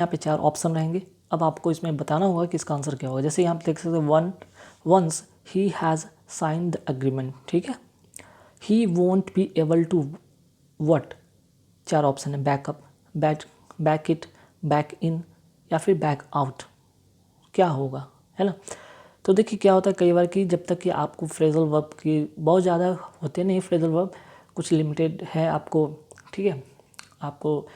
यहाँ पे 4 ऑप्शन रहेंगे। अब आपको इसमें बताना होगा कि इसका आंसर क्या होगा। जैसे यहाँ पे देख सकते हैं once he has signed the agreement, ठीक है। He won't be able to what, 4 option है, backup, back it, back in या फिर बैक आउट, क्या होगा, है ना। तो देखिए क्या होता है कई बार कि जब तक कि आपको फ्रेजल वर्ब की बहुत ज़्यादा होते नहीं, फ्रेजल वर्ब कुछ लिमिटेड है आपको, ठीक है। आपको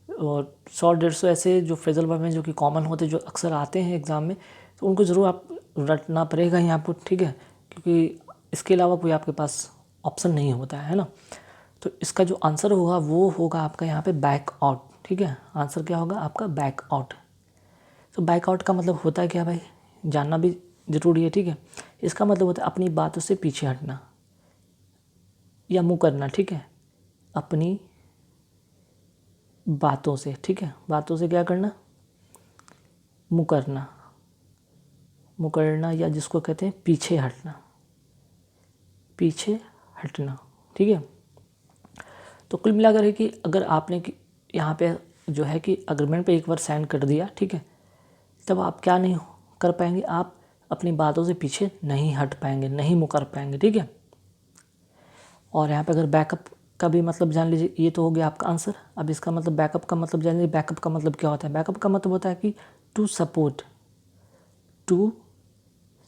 100-150 ऐसे जो फ्रेजल वर्ब हैं जो कि कॉमन होते हैं, जो अक्सर आते हैं एग्ज़ाम में, तो उनको ज़रूर आप रटना पड़ेगा ही आपको, ठीक है, क्योंकि इसके अलावा कोई आपके पास ऑप्शन नहीं होता है ना। तो इसका जो आंसर होगा वो होगा आपका यहाँ पे बैक आउट, ठीक है। आंसर क्या होगा आपका बैक आउट। तो बैक आउट का मतलब होता है क्या भाई, जानना भी ज़रूरी है, ठीक है। इसका मतलब होता है अपनी बातों से पीछे हटना या मुँह करना, ठीक है, अपनी बातों से, ठीक है, बातों से क्या करना, मुँह करना, मुँह करना, या जिसको कहते हैं पीछे हटना, पीछे हटना, ठीक है। तो कुल मिलाकर है कि अगर आपने यहाँ पे जो है कि अग्रीमेंट पे एक बार साइन कर दिया, ठीक है, तब आप क्या नहीं कर पाएंगे, आप अपनी बातों से पीछे नहीं हट पाएंगे, नहीं मुकर पाएंगे, ठीक है। और यहाँ पे अगर बैकअप का भी मतलब जान लीजिए, ये तो हो गया आपका आंसर। अब इसका मतलब बैकअप का मतलब जान लीजिए। बैकअप का मतलब क्या होता है, बैकअप का मतलब होता है कि टू सपोर्ट, टू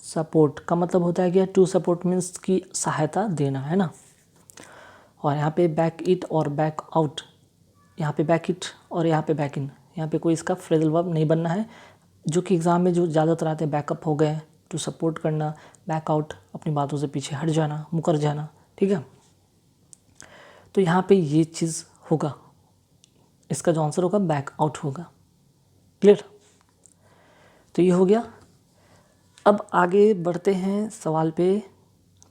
सपोर्ट का मतलब होता है कि टू सपोर्ट मीन्स की सहायता देना, है ना। और यहाँ पे बैक इट और बैक आउट, यहाँ पे बैक इट और यहाँ पे बैक इन, यहाँ पे कोई इसका फ्रेजल वर्ब नहीं बनना है, जो कि एग्ज़ाम में जो ज़्यादातर आते हैं। बैकअप हो गए, टू सपोर्ट करना, बैक आउट अपनी बातों से पीछे हट जाना, मुकर जाना, ठीक है। तो यहाँ पे ये चीज़ होगा, इसका जो आंसर होगा बैक आउट होगा। क्लियर, तो ये हो गया। अब आगे बढ़ते हैं सवाल पे।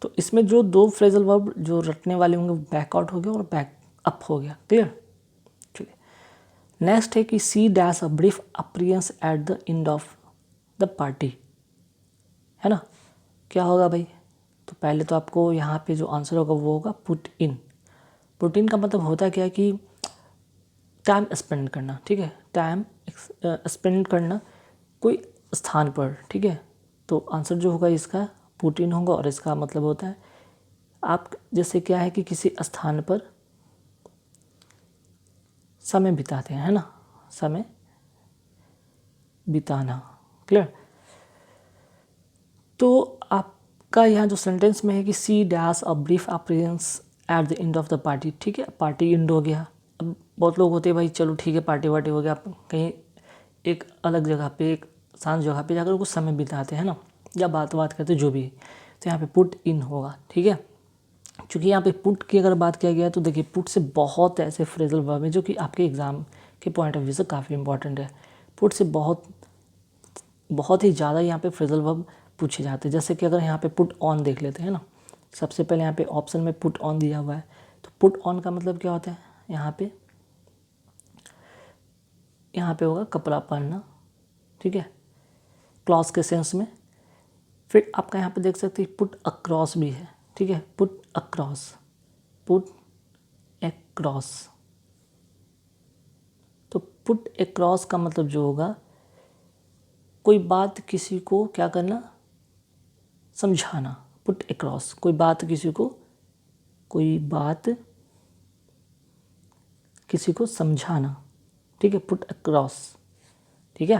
तो इसमें जो 2 फ्रेजल वर्ब जो रटने वाले होंगे, बैक आउट हो गया और बैक अप हो गया। क्लियर, ठीक है। नेक्स्ट है कि C dash a brief appearance at the end of the party, है ना। क्या होगा भाई, तो पहले तो आपको यहाँ पे जो आंसर होगा वो होगा पुट इन। पुट इन का मतलब होता है क्या है कि टाइम स्पेंड करना, ठीक है, टाइम स्पेंड करना कोई स्थान पर, ठीक है। तो आंसर जो होगा इसका पुट इन होगा, और इसका मतलब होता है आप जैसे क्या है कि किसी स्थान पर समय बिताते हैं, है ना, समय बिताना। क्लियर, तो आपका यहाँ जो सेंटेंस में है कि C dash a brief appearance at the end of the party, ठीक है, पार्टी एंड हो गया। अब बहुत लोग होते हैं भाई, चलो ठीक है पार्टी वार्टी हो गया, आप कहीं एक अलग जगह पे, एक शांत जगह पे जाकर कुछ समय बिताते हैं ना, या बात करते जो भी है, तो यहाँ पे पुट इन होगा, ठीक है। क्योंकि यहाँ पे पुट की अगर बात किया गया है तो देखिए पुट से बहुत ऐसे फ्रेजल वर्ब है जो कि आपके एग्ज़ाम के पॉइंट ऑफ व्यू से काफ़ी इंपॉर्टेंट है। पुट से बहुत ही ज़्यादा यहाँ पे फ्रेजल वर्ब पूछे जाते हैं। जैसे कि अगर यहाँ पे पुट ऑन देख लेते हैं ना, सबसे पहले यहाँ पे ऑप्शन में पुट ऑन दिया हुआ है, तो पुट ऑन का मतलब क्या होता है, यहाँ पे होगा कपड़ा पहनना, ठीक है, क्लॉज के सेंस में। फिर आपका यहाँ पे देख सकते हैं पुट अक्रॉस भी है, ठीक है, पुट अक्रॉस, पुट अक्रॉस। तो पुट अक्रॉस का मतलब जो होगा कोई बात किसी को क्या करना, समझाना। पुट अक्रॉस, कोई बात किसी को समझाना, ठीक है, पुट अक्रॉस, ठीक है।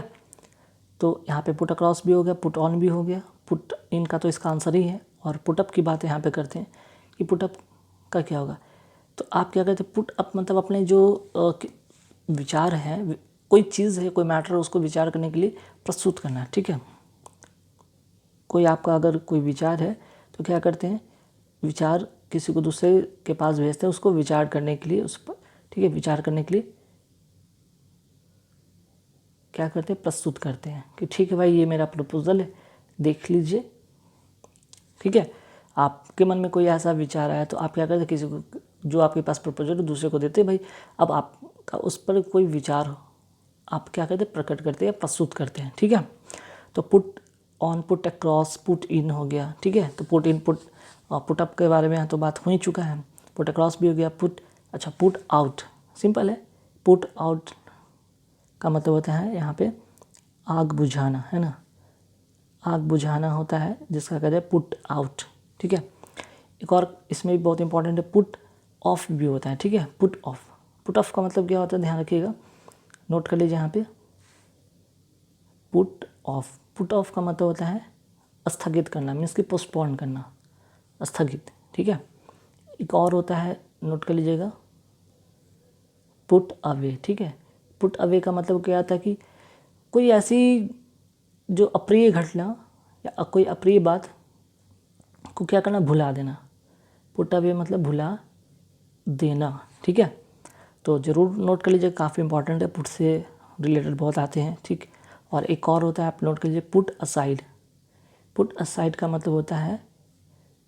तो यहाँ पे पुट अक्रॉस भी हो गया, पुट ऑन भी हो गया, पुट इन का तो इसका आंसर ही है। और पुटअप की बात यहाँ पे करते हैं कि पुटअप का क्या होगा, तो आप क्या कहते हैं, पुट अप मतलब अपने जो विचार हैं, कोई चीज़ है, कोई मैटर है, उसको विचार करने के लिए प्रस्तुत करना, ठीक है। कोई आपका अगर कोई विचार है तो क्या करते हैं, विचार किसी को दूसरे के पास भेजते हैं, उसको विचार करने के लिए, उस पर, ठीक है, विचार करने के लिए क्या करते हैं, प्रस्तुत करते हैं कि ठीक है भाई ये मेरा प्रपोजल है, देख लीजिए, ठीक है। आपके मन में कोई ऐसा विचार आया तो आप क्या करते हैं, किसी को जो आपके पास प्रपोजल है दूसरे को देते हैं भाई। अब आपका उस पर कोई विचार हो, आप क्या करते हैं, प्रकट करते हैं, प्रस्तुत करते हैं, ठीक है। तो put on, put across, put in हो गया, ठीक है। तो पुट इन, पुट अप के बारे में तो बात हो ही चुका है, पुट अक्रॉस भी हो गया, पुट आउट, सिंपल है। पुट आउट का मतलब होता है यहाँ पे आग बुझाना, है ना, आग बुझाना होता है, जिसका कहते हैं पुट आउट, ठीक है। एक और इसमें भी बहुत इंपॉर्टेंट है, पुट ऑफ भी होता है, ठीक है। पुट ऑफ, पुट ऑफ का मतलब क्या होता है, ध्यान रखिएगा, नोट कर लीजिए यहाँ पे। पुट ऑफ, पुट ऑफ का मतलब होता है स्थगित करना, मीन्स कि पोस्टपोन करना, स्थगित, ठीक है। एक और होता है, नोट कर लीजिएगा, पुट अवे, ठीक है। पुट अवे का मतलब क्या आता है कि कोई ऐसी जो अप्रिय घटना या कोई अप्रिय बात को क्या करना, भुला देना। पुट अवे मतलब भुला देना, ठीक है। तो ज़रूर नोट कर लीजिए, काफ़ी इंपॉर्टेंट है, पुट से रिलेटेड बहुत आते हैं, ठीक। और एक और होता है, आप नोट कर लीजिए, पुट असाइड। पुट असाइड का मतलब होता है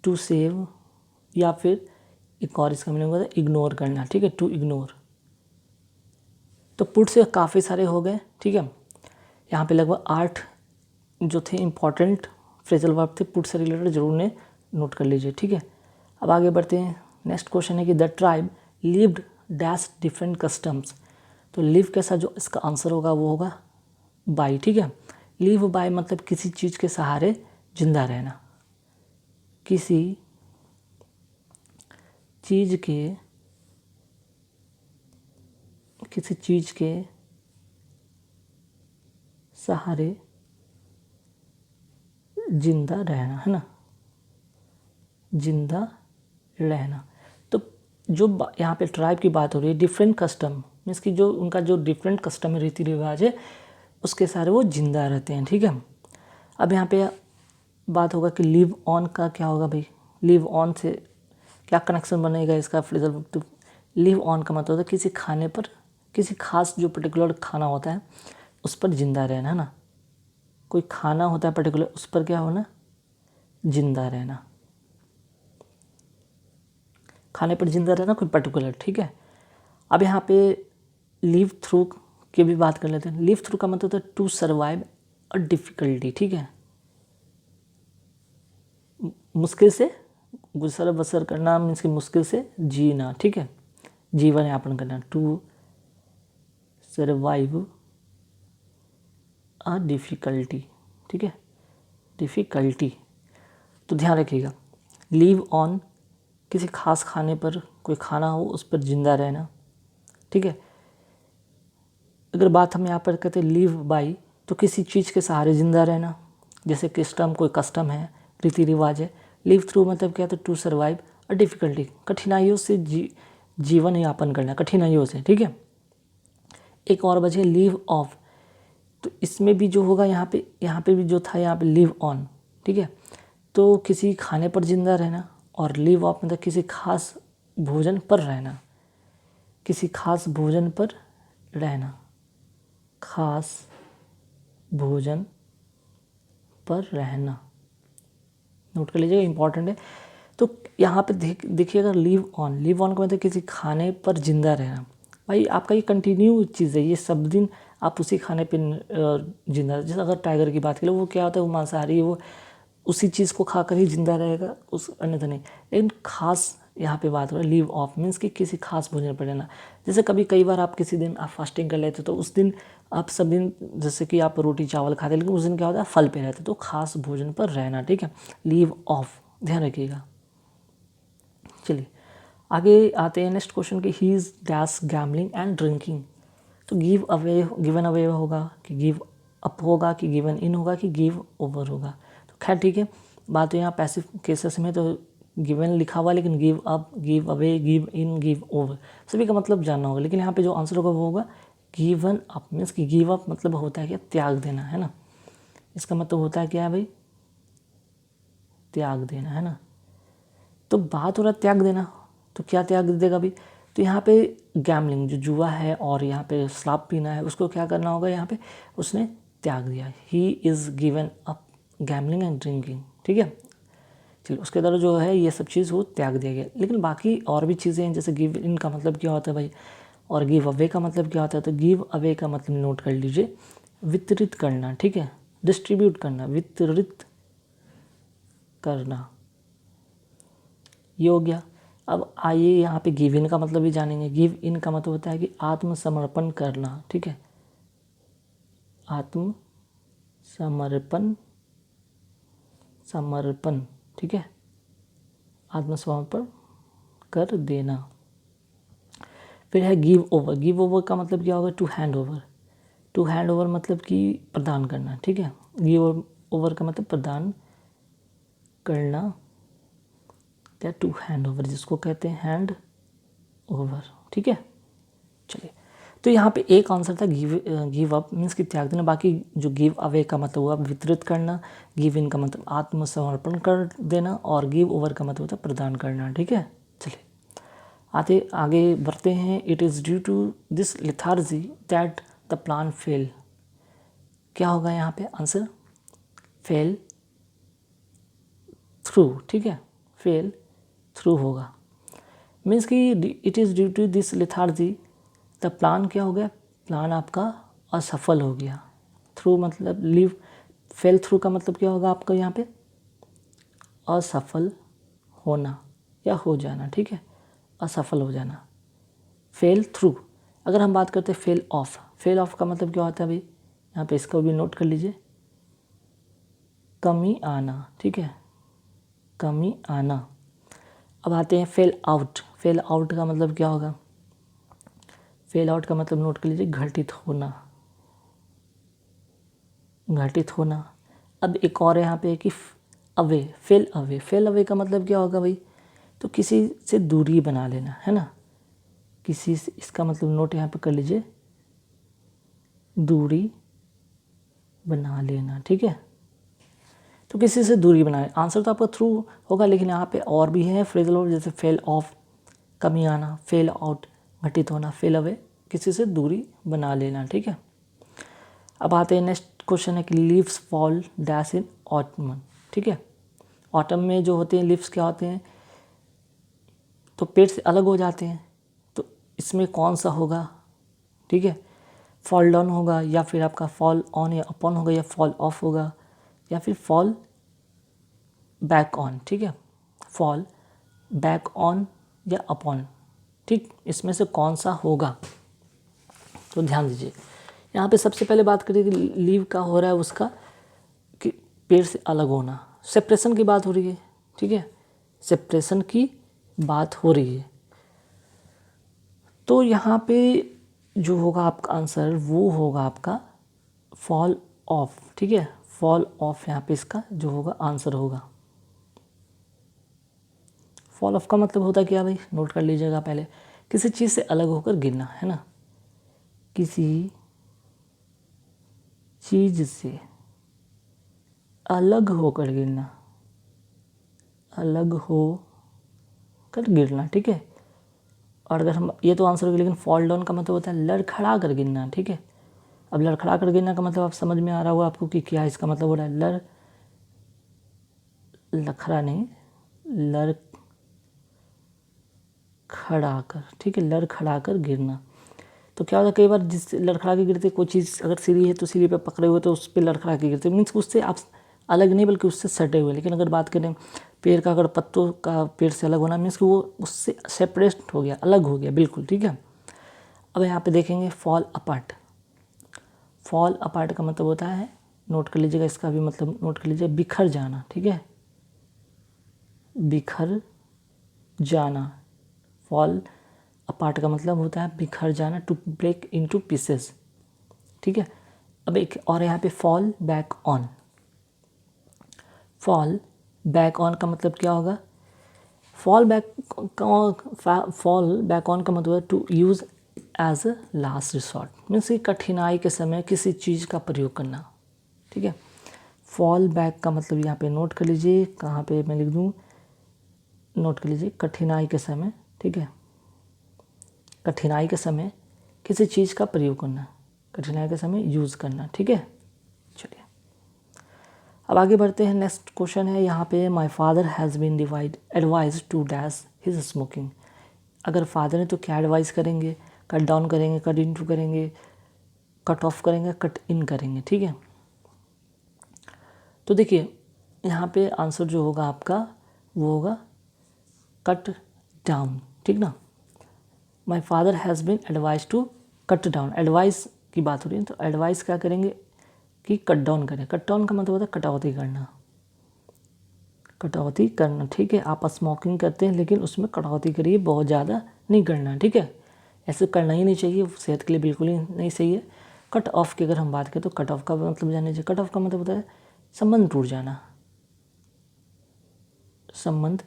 टू सेव, या फिर एक और इसका मीनिंग होता है इग्नोर करना, ठीक है, टू इग्नोर। तो पुट से काफ़ी सारे हो गए, ठीक है। यहाँ पे लगभग 8 जो थे इम्पॉर्टेंट फ्रेजल वर्ब थे पुट से रिलेटेड, जरूर ने नोट कर लीजिए, ठीक है। अब आगे बढ़ते हैं। नेक्स्ट क्वेश्चन है कि the tribe lived dash different customs. तो लिव के साथ जो इसका आंसर होगा वो होगा बाय, ठीक है। लिव बाय मतलब किसी चीज़ के सहारे जिंदा रहना, किसी चीज़ के सहारे जिंदा रहना, है ना, जिंदा रहना। तो जो यहाँ पे ट्राइब की बात हो रही है, डिफरेंट कस्टम मीन्स कि जो उनका जो डिफरेंट कस्टम है, रीति रिवाज है, उसके सारे वो जिंदा रहते हैं, ठीक है। अब यहाँ पे बात होगा कि लिव ऑन का क्या होगा भाई, लिव ऑन से क्या कनेक्शन बनेगा इसका फ्रेजल वर्ब। तो लिव ऑन का मतलब होता है किसी खाने पर, किसी खास जो पर्टिकुलर खाना होता है उस पर जिंदा रहना, है ना। कोई खाना होता है पर्टिकुलर, उस पर क्या होना, जिंदा रहना, खाने पर जिंदा रहना कोई पर्टिकुलर, ठीक है। अब यहाँ पे लिव थ्रू की भी बात कर लेते हैं। लिव थ्रू का मतलब होता है टू सर्वाइव अ डिफ़िकल्टी, ठीक है, मुश्किल से गुजर बसर करना, मीन्स कि मुश्किल से जीना, ठीक है, जीवन यापन करना, टू सर्वाइव अ डिफ़िकल्टी, ठीक है, डिफ़िकल्टी। तो ध्यान रखिएगा, लिव ऑन किसी खास खाने पर, कोई खाना हो उस पर जिंदा रहना, ठीक है। अगर बात हम यहाँ पर कहते हैं लिव बाई, तो किसी चीज़ के सहारे जिंदा रहना, जैसे कस्टम, कोई कस्टम है, रीति रिवाज है। लिव थ्रू मतलब क्या, तो टू सर्वाइव अ डिफ़िकल्टी, कठिनाइयों से जीवन यापन करना, कठिनाइयों से, ठीक है। एक और बचे लिव ऑफ, तो इसमें भी जो होगा यहाँ पे भी जो था यहाँ पे लिव ऑन, ठीक है। तो किसी खाने पर जिंदा रहना, और लिव ऑफ मतलब किसी खास भोजन पर रहना, किसी खास भोजन पर रहना, खास भोजन पर रहना, नोट कर लीजिएगा, इंपॉर्टेंट है। तो यहाँ पे देखिएगा, लिव ऑन का मतलब किसी खाने पर जिंदा रहना। भाई आपका ये कंटिन्यू चीज़ है, ये सब दिन आप उसी खाने पे जिंदा, जैसे अगर टाइगर की बात करें, वो क्या होता है, वो मांसाहारी है, वो उसी चीज़ को खाकर ही जिंदा रहेगा, उस अन्यथा नहीं। लेकिन खास यहाँ पे बात हो रही है लिव ऑफ, मीन्स कि किसी खास भोजन पर रहना। जैसे कई बार आप किसी दिन आप फास्टिंग कर लेते, तो उस दिन आप सब दिन जैसे कि आप रोटी चावल खाते, लेकिन उस दिन क्या होता है, फल पे रहते, तो खास भोजन पर रहना, ठीक है, लिव ऑफ, ध्यान रखिएगा। चलिए आगे आते हैं नेक्स्ट क्वेश्चन की, he is dash gambling and drinking. तो गिवन अवे होगा कि गिव अप होगा, कि गिवन इन होगा, कि गिव ओवर होगा। तो खैर ठीक है, बात तो यहाँ पैसिव केसेस में तो गिवन लिखा हुआ, लेकिन give up, give away, give in, give over सभी का मतलब जानना होगा। लेकिन यहाँ पे जो आंसर होगा वो होगा गिवन अप, मीन्स कि गिव अप मतलब होता है क्या, त्याग देना, है ना। इसका मतलब होता है क्या है भाई, त्याग देना, है ना। तो बात हो रहा है त्याग देना, तो क्या त्याग देगा भाई, तो यहाँ पे गैम्बलिंग जो जुआ है, और यहाँ पे शराब पीना है, उसको क्या करना होगा, यहाँ पे उसने त्याग दिया, he is given up gambling and drinking, ठीक है। चलिए उसके द्वारा जो है ये सब चीज़ वो त्याग दिया गया। लेकिन बाकी और भी चीज़ें हैं, जैसे गिव इन का मतलब क्या होता है भाई, और गिव अवे का मतलब क्या होता है। तो गिव अवे का मतलब नोट कर लीजिए, वितरित करना, ठीक है, डिस्ट्रीब्यूट करना, वितरित करना, ये हो गया। अब आइए यहाँ पे गिव इन का मतलब भी जानेंगे। गिव इन का मतलब होता है कि आत्मसमर्पण करना, ठीक है, आत्मसमर्पण, समर्पण, ठीक है, आत्मसमर्पण कर देना। फिर है गिव ओवर। गिव ओवर का मतलब क्या होगा? To hand over. To hand over मतलब कि प्रदान करना, ठीक है। गिव ओवर का मतलब प्रदान करना या टू हैंड ओवर, जिसको कहते हैं हैंड ओवर, ठीक है। चलिए, तो यहाँ पे एक आंसर था गिव अप मीन्स कि त्याग देना। बाकी जो गिव अवे का मतलब हुआ वितरित करना, गिव इन का मतलब आत्मसमर्पण कर देना, और गिव ओवर का मतलब होता है प्रदान करना, ठीक है। चलिए आगे बढ़ते हैं। It is due to this lethargy that the plan fell. क्या होगा यहाँ पे आंसर? फेल थ्रू, ठीक है, फेल थ्रू होगा। मीन्स कि it is due to this lethargy the plan क्या हो गया? प्लान आपका असफल हो गया। थ्रू मतलब लीव, फेल थ्रू का मतलब क्या होगा आपका यहाँ पे? असफल होना या हो जाना, ठीक है, असफल हो जाना। Fail through. अगर हम बात करते हैं फेल ऑफ, फेल ऑफ का मतलब क्या होता है भाई? यहाँ पे इसको भी नोट कर लीजिए, कमी आना, ठीक है, कमी आना। अब आते हैं फेल आउट। फेल आउट का मतलब क्या होगा? फेल आउट का मतलब नोट कर लीजिए, घटित होना, घटित होना। अब एक और यहाँ पे है कि away, fail away. Fail away का मतलब क्या होगा भाई? तो किसी से दूरी बना लेना, है ना, किसी से, इसका मतलब नोट यहाँ पे कर लीजिए, दूरी बना लेना, ठीक है। तो किसी से दूरी बनाए, आंसर तो आपका थ्रू होगा, लेकिन यहाँ पे और भी है फ्रेजल वर्ब, जैसे फेल ऑफ कमी आना, फेल आउट घटित होना, फेल अवे किसी से दूरी बना लेना, ठीक है। अब आते हैं नेक्स्ट क्वेश्चन है कि leaves fall dash in autumn, ठीक है। ऑटम में जो होते हैं लीव्स क्या होते हैं? तो पेड़ से अलग हो जाते हैं। तो इसमें कौन सा होगा? ठीक है, फॉल डाउन होगा, या फिर आपका फॉल ऑन या अपॉन होगा, या फॉल ऑफ होगा, या फिर फॉल बैक ऑन, ठीक है, फॉल बैक ऑन या अपॉन, ठीक, इसमें से कौन सा होगा? तो ध्यान दीजिए, यहाँ पे सबसे पहले बात करें कि लीव का हो रहा है उसका कि पेड़ से अलग होना, सेपरेशन की बात हो रही है, ठीक है, सेपरेशन की बात हो रही है। तो यहाँ पे जो होगा आपका आंसर वो होगा आपका फॉल ऑफ, ठीक है, फॉल ऑफ यहाँ पे इसका जो होगा आंसर होगा। फॉल ऑफ का मतलब होता है क्या भाई? नोट कर लीजिएगा पहले, किसी चीज़ से अलग होकर गिरना, है ना, किसी चीज़ से अलग होकर गिरना, अलग हो कर गिरना, ठीक है। और अगर हम, ये तो आंसर होगा, लेकिन फॉल डाउन का मतलब होता है लड़खड़ा कर गिरना, ठीक है। अब लड़खड़ा कर गिरना का मतलब आप समझ में आ रहा होगा आपको कि क्या इसका मतलब हो रहा है? लड़खड़ा नहीं, लड़खड़ा कर, ठीक है, लड़खड़ा कर गिरना। तो क्या होता है कई बार जिस लड़खड़ा के गिरते, कोई चीज़ अगर सीढ़ी है तो सीढ़ी पे पकड़े हुए तो उस पर लड़खड़ा के गिरते, मीन्स उससे आप अलग नहीं बल्कि उससे सटे हुए। लेकिन अगर बात करें पेड़ का, अगर पत्तों का पेड़ से अलग होना मीन्स कि वो उससे सेपरेट हो गया, अलग हो गया बिल्कुल, ठीक है। अब यहाँ पे देखेंगे फॉल अपार्ट। फॉल अपार्ट का मतलब होता है, नोट कर लीजिएगा, इसका भी मतलब नोट कर लीजिए, बिखर जाना, ठीक है, बिखर जाना। फॉल अपार्ट का मतलब होता है बिखर जाना, टू ब्रेक इनटू पीसेस, ठीक है। अब एक और यहाँ पे fall back on. Fall back on का मतलब क्या होगा? फॉल बैक ऑन का मतलब है to use as a last resort, means कि कठिनाई के समय किसी चीज़ का प्रयोग करना, ठीक है। फॉल बैक का मतलब यहाँ पे नोट कर लीजिए, कहाँ पे मैं लिख दूँ, नोट कर लीजिए, कठिनाई के समय, ठीक है, कठिनाई के समय किसी चीज़ का प्रयोग करना, कठिनाई के समय यूज़ करना, ठीक है। चलिए अब आगे बढ़ते हैं। नेक्स्ट क्वेश्चन है यहाँ पे, my father has been advise to dash his smoking. अगर फादर है तो क्या एडवाइस करेंगे? कट डाउन करेंगे, कट इनटू करेंगे, कट ऑफ करेंगे, कट इन करेंगे, ठीक है। तो देखिए यहाँ पे आंसर जो होगा आपका वो होगा कट डाउन, ठीक ना। My father has been advise to cut down, advice की बात हो रही है, तो एडवाइस क्या करेंगे? कि कट डाउन करें। कट डाउन का मतलब होता है कटौती करना, कटौती करना, ठीक है। आप स्मोकिंग करते हैं लेकिन उसमें कटौती करिए, बहुत ज़्यादा नहीं करना, ठीक है। ऐसे करना ही नहीं चाहिए, सेहत के लिए बिल्कुल ही नहीं सही है। कट ऑफ की अगर हम बात करें तो कट ऑफ का मतलब जाने चाहिए। कट ऑफ का मतलब होता है संबंध टूट जाना, संबंध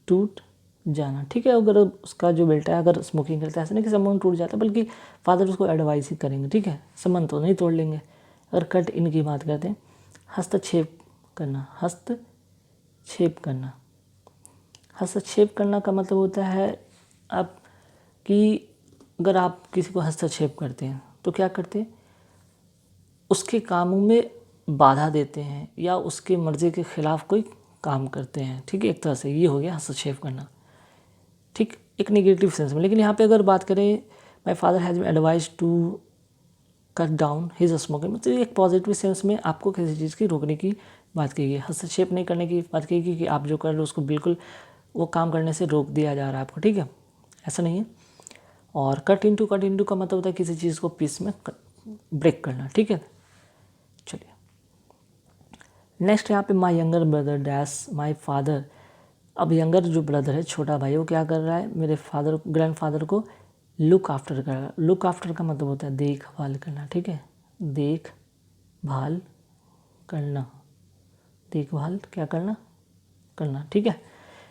टूट जाना, ठीक है। अगर उसका जो बेटा है अगर स्मोकिंग करता है, ऐसा नहीं कि संबंध टूट जाता, बल्कि फादर उसको एडवाइस ही करेंगे, ठीक है। संबंध तो नहीं तोड़ लेंगे। अगर कट इन की बात करते हैं, हस्तक्षेप करना, हस्तक्षेप करना। हस्तक्षेप करना का मतलब होता है आप कि अगर आप किसी को हस्तक्षेप करते हैं तो क्या करते हैं, उसके कामों में बाधा देते हैं या उसके मर्जी के खिलाफ कोई काम करते हैं, ठीक है। एक तरह से ये हो गया हस्तक्षेप करना, ठीक, एक नेगेटिव सेंस में। लेकिन यहाँ पे अगर बात करें my father has been advise to cut down his smoking, तो एक पॉजिटिव सेंस में आपको किसी चीज़ की रोकने की बात की गई, हस्तक्षेप नहीं करने की बात की गई कि आप जो कर रहे हो उसको बिल्कुल वो काम करने से रोक दिया जा रहा है आपको, ठीक है, ऐसा नहीं है। और कट इनटू का मतलब होता है किसी चीज़ को पीस में ब्रेक करना, ठीक है। चलिए नेक्स्ट यहाँ पे my younger brother dash my father. अब यंगर जो ब्रदर है, छोटा भाई, वो क्या कर रहा है, मेरे फादर ग्रैंडफादर को लुक आफ्टर कर रहा है। लुक आफ्टर का मतलब होता है देखभाल करना, ठीक है, देखभाल करना, देखभाल क्या करना, करना, ठीक है।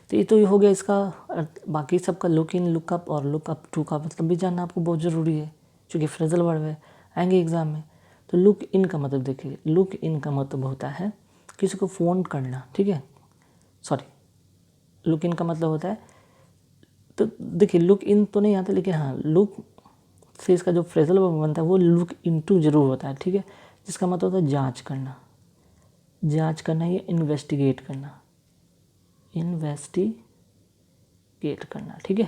तो ये हो गया इसका अर्थ। बाकी सबका लुक इन, लुक अप और लुक अप टू का मतलब भी जानना आपको बहुत ज़रूरी है, क्योंकि फ्रेजल वर्ड है, आएंगे एग्जाम में। तो लुक इन का मतलब देखिए, लुक इन का मतलब होता है किसी को फ़ोन करना, ठीक है। सॉरी, लुक इन का मतलब होता है, तो देखिए लुक इन तो नहीं आता, लेकिन हाँ लुक से इसका जो फ्रेजल वर्ब बनता है वो लुक इनटू जरूर होता है, ठीक है, जिसका मतलब होता है जांच करना, जांच करना या इन्वेस्टिगेट करना, इन्वेस्टिगेट करना, ठीक है।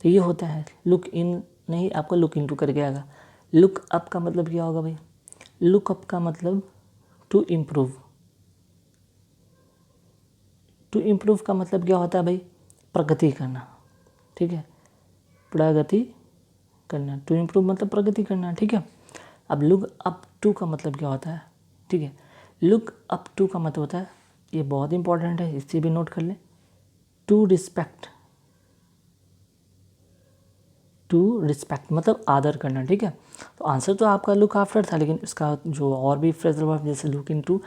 तो ये होता है लुक इन, नहीं आपका लुक इनटू करके आएगा। लुक अप का मतलब क्या होगा भाई, लुक अप का मतलब टू इम्प्रूव, टू इम्प्रूव का मतलब क्या होता है भाई, प्रगति करना, ठीक है, प्रगति करना, टू इम्प्रूव मतलब प्रगति करना, ठीक है। अब लुक अप टू का मतलब क्या होता है, ठीक है, लुक अप टू का मतलब होता है, ये बहुत इंपॉर्टेंट है, इससे भी नोट कर लें, टू रिस्पेक्ट, टू रिस्पेक्ट मतलब आदर करना, ठीक है। तो आंसर तो आपका लुक आफ्टर था, लेकिन इसका जो और भी फ्रेजल वर्ब जैसे लुक इन टू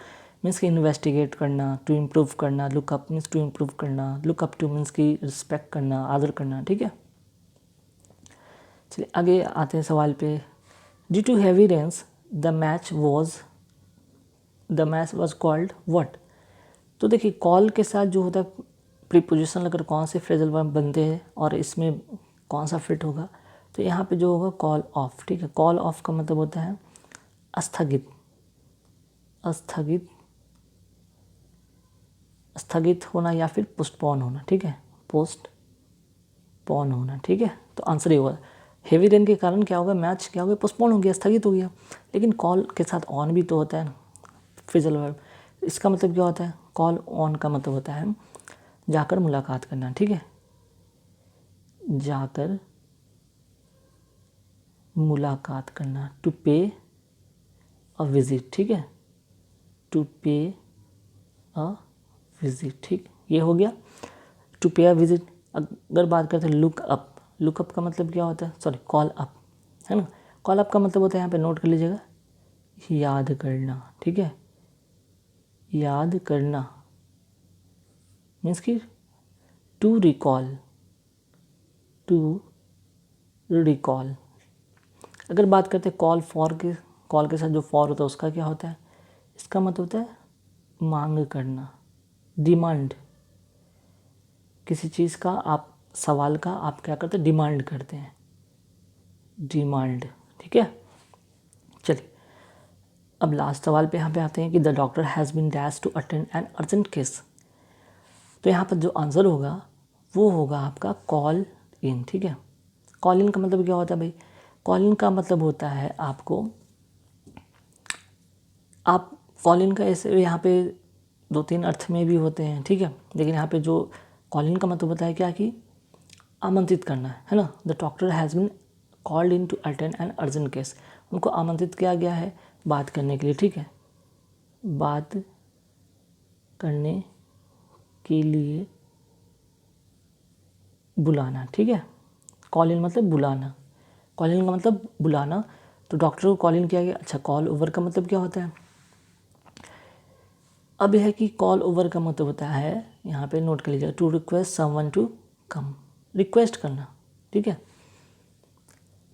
मीन्स कि इन्वेस्टिगेट करना, टू इम्प्रूव करना, look up means to improve करना, लुक अप टू मीन्स कि रिस्पेक्ट करना, आदर करना, ठीक है। चलिए आगे आते हैं सवाल पे। Due to heavy rains the match was called what. तो देखिए कॉल के साथ जो होता है प्रीपोजिशन अगर कौन से फ्रेजल वर्ब बनते हैं और इसमें कौन सा फिट होगा, तो यहाँ पे जो होगा कॉल ऑफ, ठीक है। कॉल ऑफ का मतलब होता है स्थगित, स्थगित, स्थगित होना या फिर पोस्टपोन होना, ठीक है, पोस्टपोन होना, ठीक है। तो आंसर ये होगा, हेवी रेन के कारण क्या होगा, मैच क्या हो गया, पोस्टपोन हो गया, स्थगित हो गया। लेकिन कॉल के साथ ऑन भी तो होता है ना फ्रेजल वर्ब, इसका मतलब क्या होता है, कॉल ऑन का मतलब होता है जाकर मुलाकात करना, ठीक है, जाकर मुलाकात करना, टू पे अ विजिट, ठीक है, टू पे अ विजिट, ठीक, ये हो गया टू पे अ विजिट। अगर बात करते हैं लुक अप, लुक अप का मतलब क्या होता है, सॉरी कॉल अप, है ना। कॉल अप का मतलब होता है, यहाँ पे नोट कर लीजिएगा, याद करना, ठीक है, याद करना मीन्स कि टू रिकॉल, टू रिकॉल। अगर बात करते हैं कॉल फॉर के, कॉल के साथ जो फॉर होता है उसका क्या होता है, इसका मतलब होता है मांग करना, डिमांड, किसी चीज़ का आप सवाल का आप क्या करते हैं, डिमांड करते हैं, डिमांड, ठीक है। चलिए अब लास्ट सवाल पे यहाँ पे आते हैं कि the doctor has been dash to attend an urgent case. तो यहाँ पर जो आंसर होगा वो होगा आपका कॉल इन, ठीक है। कॉल इन का मतलब क्या होता है भाई, कॉल इन का मतलब होता है आपको, आप कॉल इन का ऐसे यहाँ पे 2-3 अर्थ में भी होते हैं, ठीक है, लेकिन यहाँ पे जो कॉल इन का मतलब होता है क्या कि आमंत्रित करना है ना। The doctor has been called in to attend an urgent case, उनको आमंत्रित किया गया है बात करने के लिए, ठीक है, बात करने के लिए बुलाना, ठीक है। कॉल इन मतलब बुलाना, कॉल इन का मतलब बुलाना, तो डॉक्टर को कॉल इन किया गया। अच्छा, कॉल ओवर का मतलब क्या होता है? अब यह है कि कॉल ओवर का मतलब होता है, यहाँ पे नोट कर लीजिएगा, to request someone to come, request करना, ठीक है।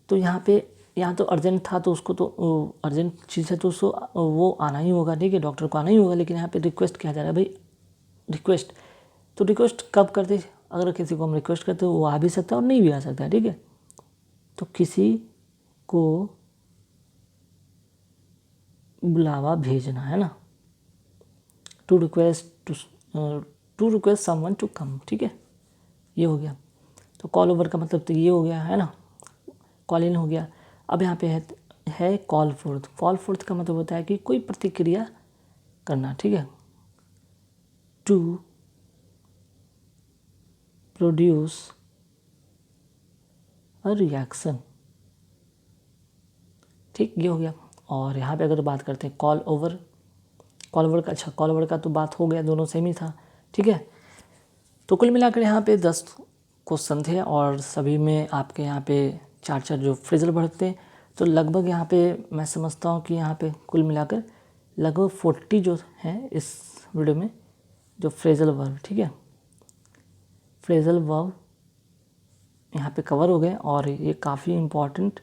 तो यहाँ तो अर्जेंट था, तो उसको तो अर्जेंट चीज़ है तो उसको वो आना ही होगा, ठीक है, डॉक्टर को आना ही होगा। लेकिन यहाँ पे रिक्वेस्ट किया जा रहा है भाई, रिक्वेस्ट। तो रिक्वेस्ट कब करते? अगर किसी को हम रिक्वेस्ट करते हो वो आ भी सकता है और नहीं भी आ सकता है, ठीक है। तो किसी को बुलावा भेजना है ना, to request someone to come, ठीक है, ये हो गया। तो कॉल ओवर का मतलब तो ये हो गया है ना, कॉल इन हो गया। अब यहाँ पे है कॉल फोर्थ। कॉल फोर्थ का मतलब होता है कि कोई प्रतिक्रिया करना, ठीक है, टू प्रोड्यूस अ रिएक्शन, ठीक, ये हो गया। और यहाँ पे अगर बात करते हैं कॉल ओवर का, अच्छा कॉल ओवर का तो बात हो गया, दोनों सेम ही था, ठीक है। तो कुल मिलाकर यहाँ पे 10 क्वेश्चन थे और सभी में आपके यहाँ पे 4 जो फ्रेजल वर्ब थे। तो लगभग यहाँ पे मैं समझता हूँ कि यहाँ पे कुल मिलाकर लगभग 40 जो हैं इस वीडियो में जो फ्रेजल वर्ब, ठीक है, फ्रेजल वर्ब यहाँ पे कवर हो गए और ये काफ़ी इम्पॉर्टेंट